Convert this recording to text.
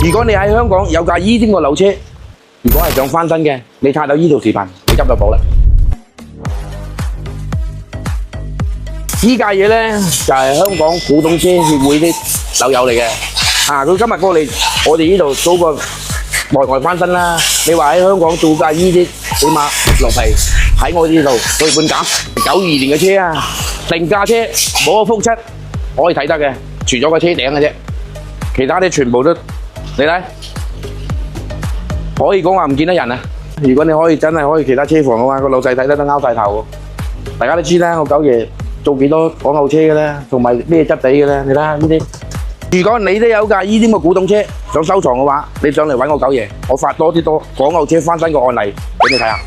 如果你喺香港有架依啲個樓車，如果係想翻身嘅，你睇到依條視頻，你執到寶啦。依架嘢咧就係香港古董車協會啲樓友嚟嘅，佢今日過嚟我哋呢度租個外翻身啦。你話喺香港做架依啲，起碼落皮喺我呢度對半價。92年嘅車啊，成架車冇個覆漆可以睇得嘅，除咗個車頂嘅啫，其他啲全部都你睇，可以講話唔見得人啊！如果你可以真係可以其他車房嘅話，個老細睇得都拗晒頭喎。大家都知啦，我九爺做幾多港澳車嘅咧，同埋咩質地嘅咧，你睇下呢啲。如果你都有架呢啲嘅古董車想收藏嘅話，你上嚟揾我九爺，我發多啲港澳車翻新嘅案例俾你睇下。